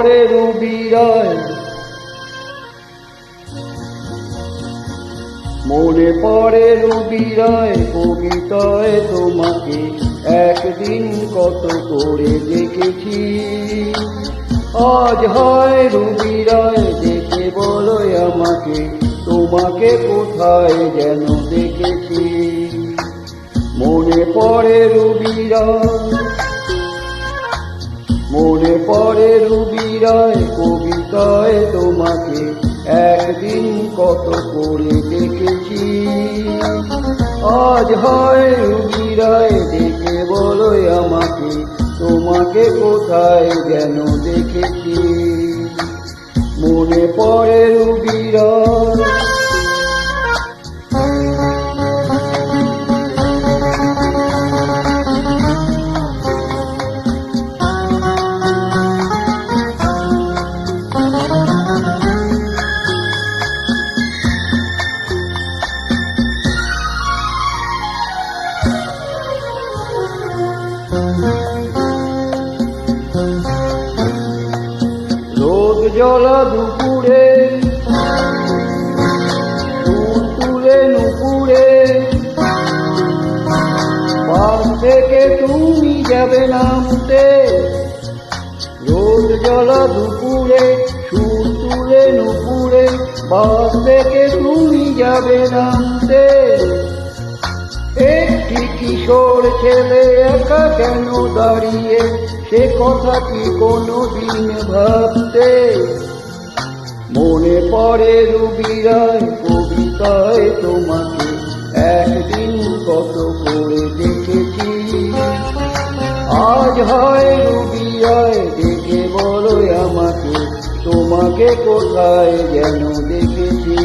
পড়ে রুবিরায়, মনে পড়ে রুবিরায় কবিতায় তোমাকে একদিন কত করে দেখেছি। আজ হয় রুবিরায় দেখে বলো আমাকে তোমাকে কোথায় যেন দেখেছি। মনে পড়ে রুবিরায়, মনে পড়ে রুবিরায় কবিতায় তোমাকে একদিন কত করে দেখেছি। আজ হয় রুবিরায় দেখে বলো আমাকে তোমাকে কোথায় যেন দেখেছি। মনে পড়ে রুবিরায়, রোদ জ্বলা দুপুরে ফুল তুলে নুপুরে, পাশ থেকে তুমি যাবে নামতে। রোদ জ্বলা দুপুরে ফুল তুলে নুপুরে, পাশ থেকে তুমি যাবে নামতে। একটি কিশোর ছেলে একা কেন দাঁড়িয়ে, সে কথা কি কোনোদিন ভাবতে? মনে পড়ে রুবিরায় কবিতায় তোমাকে একদিন কত করে দেখেছি। আজ হয় রুবিরায় দেখে বলো আমাকে তোমাকে কোথায় যেন দেখেছি।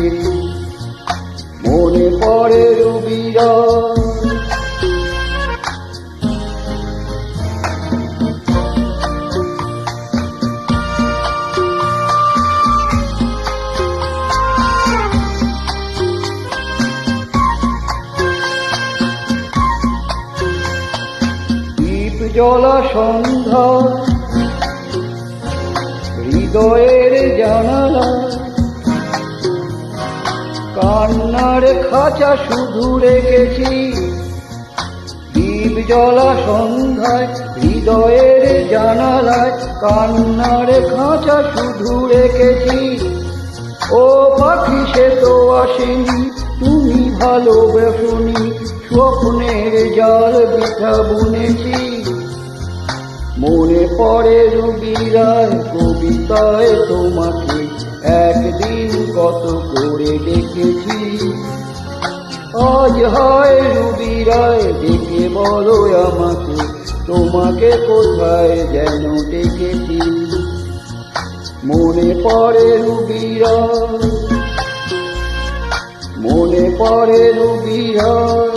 মনে পড়ে রুবিরায়, দীপ জ্বলা সন্ধ্যা হৃদয়ের জানালা, কান্নার খাঁচা শুধু রেখেছি। দীপ জ্বলা সন্ধ্যায় হৃদয়ের জানালায়, কান্নার খাঁচা শুধু রেখেছি। ও পাখি সে তো আসেনি, তুমি ভালোবাসোনি, স্বপ্নের জাল বৃথা বুনেছি। মনে পড়ে রুবিরায় কবিতায় তোমাকে একদিন কত করে দেখেছি। আজ হয় রুবিরায় দেখে বলো আমাকে তোমাকে কোথায় যেন দেখেছি। মনে পড়ে রুবিরায়, মনে পড়ে রুবিরায়।